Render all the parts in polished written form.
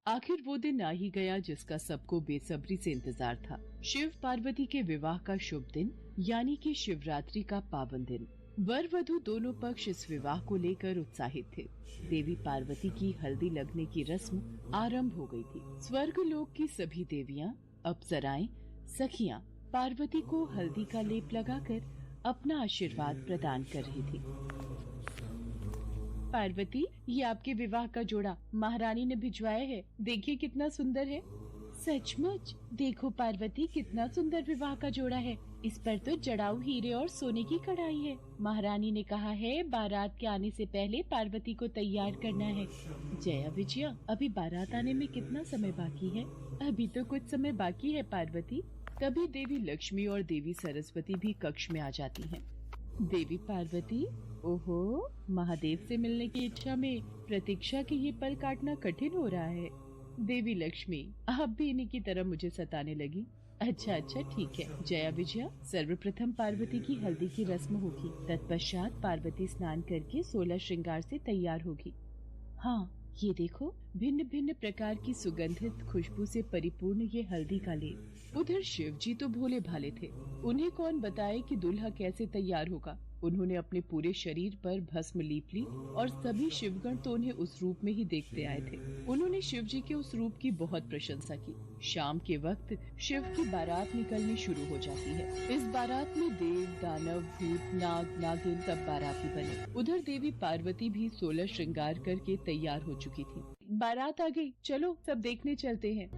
आखिर वो दिन आ ही गया जिसका सबको बेसब्री से इंतजार था। शिव पार्वती के विवाह का शुभ दिन यानी कि शिवरात्रि का पावन दिन। वर वधू दोनों पक्ष इस विवाह को लेकर उत्साहित थे। देवी पार्वती की हल्दी लगने की रस्म आरंभ हो गई थी। स्वर्ग लोक की सभी देवियां, अप्सराएं, सखियां पार्वती को हल्दी का लेप लगाकर अपना आशीर्वाद प्रदान कर रही थी। पार्वती, ये आपके विवाह का जोड़ा महारानी ने भिजवाया है। देखिए कितना सुंदर है। सचमुच, देखो पार्वती कितना सुंदर विवाह का जोड़ा है। इस पर तो जड़ाऊ हीरे और सोने की कढ़ाई है। महारानी ने कहा है बारात के आने से पहले पार्वती को तैयार करना है। जया विजया, अभी बारात आने में कितना समय बाकी है? अभी तो कुछ समय बाकी है पार्वती। तभी देवी लक्ष्मी और देवी सरस्वती भी कक्ष में आ जाती हैं। देवी पार्वती, ओहो, महादेव से मिलने की इच्छा में प्रतीक्षा के ये पल काटना कठिन हो रहा है। देवी लक्ष्मी, आप भी इन्हीं की तरह मुझे सताने लगी। अच्छा ठीक है। जया विजया, सर्वप्रथम पार्वती की हल्दी की रस्म होगी। तत्पश्चात पार्वती स्नान करके 16 श्रृंगार से तैयार होगी। हाँ, ये देखो, भिन्न भिन्न प्रकार की सुगंधित खुशबू से परिपूर्ण ये हल्दी का लेप। उधर शिव जी तो भोले भाले थे। उन्हें कौन बताए कि दूल्हा कैसे तैयार होगा। उन्होंने अपने पूरे शरीर पर भस्म लीप ली और सभी शिवगण तो उन्हें उस रूप में ही देखते आए थे। उन्होंने शिव जी के उस रूप की बहुत प्रशंसा की। शाम के वक्त शिव की बारात निकलनी शुरू हो जाती है। इस बारात में देव, दानव, भूत, नाग, नागिन सब बाराती बने। उधर देवी पार्वती भी 16 श्रृंगार करके तैयार हो चुकी थी। बारात आ गई, चलो सब देखने चलते हैं।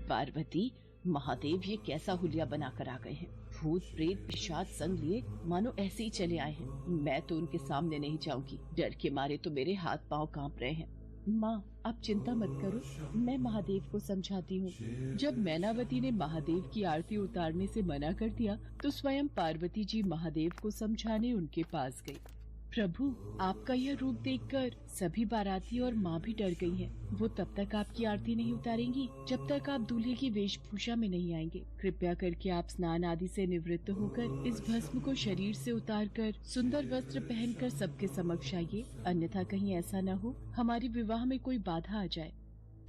पार्वती, महादेव ये कैसा हुलिया बनाकर आ गए हैं। भूत प्रेत पिशाच संग लिए मानो ऐसे ही चले आए हैं। मैं तो उनके सामने नहीं जाऊंगी। डर के मारे तो मेरे हाथ पांव कांप रहे हैं। माँ, आप चिंता मत करो, मैं महादेव को समझाती हूँ। जब मैनावती ने महादेव की आरती उतारने से मना कर दिया तो स्वयं पार्वती जी महादेव को समझाने उनके पास गयी। प्रभु, आपका यह रूप देखकर सभी बाराती और माँ भी डर गई हैं। वो तब तक आपकी आरती नहीं उतारेंगी जब तक आप दूल्हे की वेशभूषा में नहीं आएंगे। कृपया करके आप स्नान आदि से निवृत्त होकर इस भस्म को शरीर से उतारकर सुंदर वस्त्र पहनकर सबके समक्ष आइए, अन्यथा कहीं ऐसा न हो हमारे विवाह में कोई बाधा आ जाए।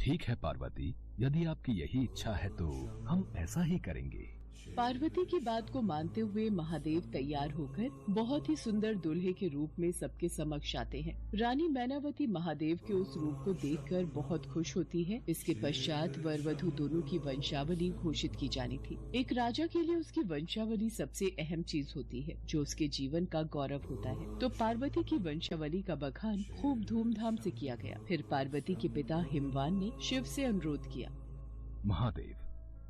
ठीक है पार्वती, यदि आपकी यही इच्छा है तो हम ऐसा ही करेंगे। पार्वती की बात को मानते हुए महादेव तैयार होकर बहुत ही सुंदर दूल्हे के रूप में सबके समक्ष आते हैं। रानी मैनावती महादेव के उस रूप को देखकर बहुत खुश होती है। इसके पश्चात वर वधू दोनों की वंशावली घोषित की जानी थी। एक राजा के लिए उसकी वंशावली सबसे अहम चीज होती है, जो उसके जीवन का गौरव होता है। तो पार्वती की वंशावली का बखान खूब धूमधाम से किया गया। फिर पार्वती के पिता हिमवान ने शिव से अनुरोध किया, महादेव,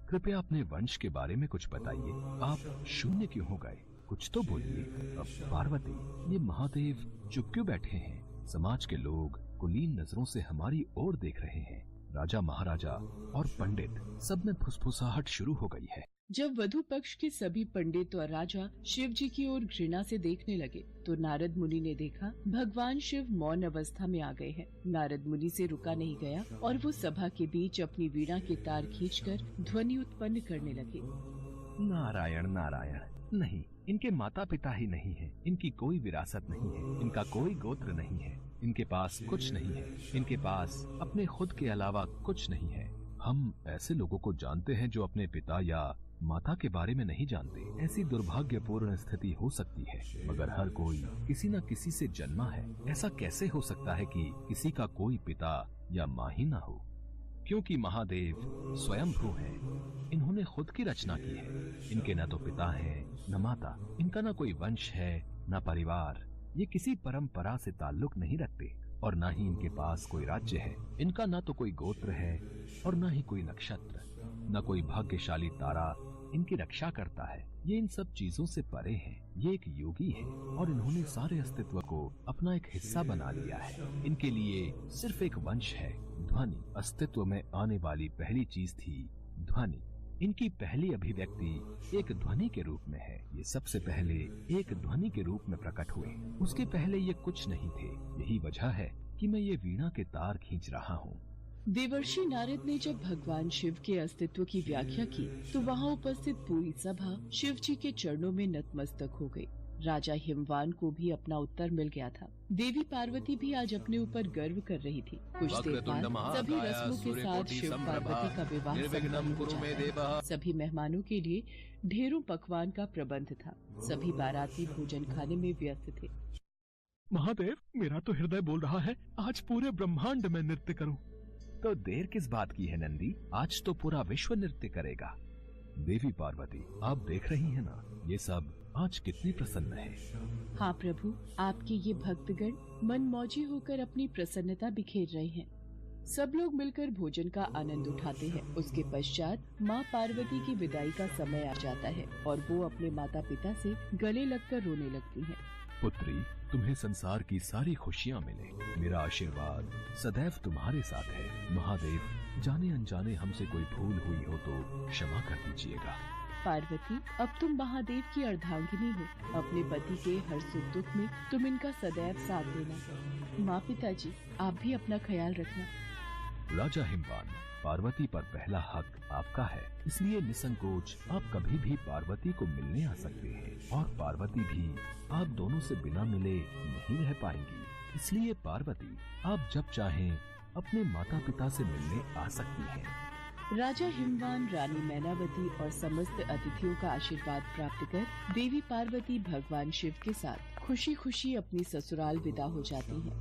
कृपया अपने वंश के बारे में कुछ बताइए। आप शून्य क्यों हो गए? कुछ तो बोलिए। अब पार्वती, ये महादेव चुप क्यों बैठे हैं? समाज के लोग कुलीन नजरों से हमारी ओर देख रहे हैं। राजा, महाराजा और पंडित सब में फुसफुसाहट शुरू हो गई है। जब वधु पक्ष के सभी पंडित और राजा शिव जी की ओर घृणा से देखने लगे तो नारद मुनि ने देखा भगवान शिव मौन अवस्था में आ गए हैं। नारद मुनि से रुका नहीं गया और वो सभा के बीच अपनी वीणा के तार खींचकर ध्वनि उत्पन्न करने लगे। नारायण नारायण, नहीं, इनके माता पिता ही नहीं है, इनकी कोई विरासत नहीं है, इनका कोई गोत्र नहीं है, इनके पास कुछ नहीं है, इनके पास अपने खुद के अलावा कुछ नहीं है। हम ऐसे लोगों को जानते हैं जो अपने पिता या माता के बारे में नहीं जानते। ऐसी दुर्भाग्यपूर्ण स्थिति हो सकती है, मगर हर कोई किसी न किसी से जन्मा है। ऐसा कैसे हो सकता है कि किसी का कोई पिता या माँ ही ना हो? क्योंकि महादेव स्वयंभू हैं। इन्होंने खुद की रचना की है। इनके न तो पिता है न माता, इनका न कोई वंश है न परिवार। ये किसी परंपरा से ताल्लुक नहीं रखते और न ही इनके पास कोई राज्य है। इनका न तो कोई गोत्र है और न ही कोई नक्षत्र, न कोई भाग्यशाली तारा इनकी रक्षा करता है। ये इन सब चीजों से परे हैं। ये एक योगी है और इन्होंने सारे अस्तित्व को अपना एक हिस्सा बना लिया है। इनके लिए सिर्फ एक वंश है, ध्वनि। अस्तित्व में आने वाली पहली चीज थी ध्वनि। इनकी पहली अभिव्यक्ति एक ध्वनि के रूप में है। ये सबसे पहले एक ध्वनि के रूप में प्रकट हुए। उसके पहले ये कुछ नहीं थे। यही वजह है कि मैं ये वीणा के तार खींच रहा हूँ। देवर्षि नारद ने जब भगवान शिव के अस्तित्व की व्याख्या की तो वहाँ उपस्थित पूरी सभा शिव जी के चरणों में नतमस्तक हो गई। राजा हिमवान को भी अपना उत्तर मिल गया था। देवी पार्वती भी आज अपने ऊपर गर्व कर रही थी। कुछ देर बाद सभी रस्मों के साथ शिव पार्वती का विवाह संपन्न हो जाता। सभी मेहमानों के लिए ढेरों पकवान का प्रबंध था। सभी बाराती भोजन खाने में व्यस्त थे। महादेव, मेरा तो हृदय बोल रहा है आज पूरे ब्रह्मांड में नृत्य करूं। तो देर किस बात की है नंदी, आज तो पूरा विश्व नृत्य करेगा। देवी पार्वती, आप देख रही हैं ना, ये सब आज कितनी प्रसन्न है। हाँ प्रभु, आपके ये भक्तगण मनमौजी होकर अपनी प्रसन्नता बिखेर रहे हैं। सब लोग मिलकर भोजन का आनंद उठाते हैं। उसके पश्चात माँ पार्वती की विदाई का समय आ जाता है और वो अपने माता पिता से गले लगकर रोने लगती हैं। पुत्री, तुम्हें संसार की सारी खुशियाँ मिले। मेरा आशीर्वाद सदैव तुम्हारे साथ है। महादेव, जाने अनजाने हमसे कोई भूल हुई हो तो क्षमा कर दीजिएगा। पार्वती, अब तुम महादेव की अर्धांगिनी हो। अपने पति के हर सुख दुख में तुम इनका सदैव साथ देना। माँ पिताजी, आप भी अपना ख्याल रखना। राजा हिमवान, पार्वती पर पहला हक आपका है, इसलिए निसंकोच आप कभी भी पार्वती को मिलने आ सकते हैं और पार्वती भी आप दोनों से बिना मिले नहीं रह पाएंगी। इसलिए पार्वती, आप जब चाहें अपने माता पिता से मिलने आ सकती हैं। राजा हिमवान रानी मैनावती और समस्त अतिथियों का आशीर्वाद प्राप्त कर देवी पार्वती भगवान शिव के साथ खुशी खुशी अपनी ससुराल विदा हो जाती हैं।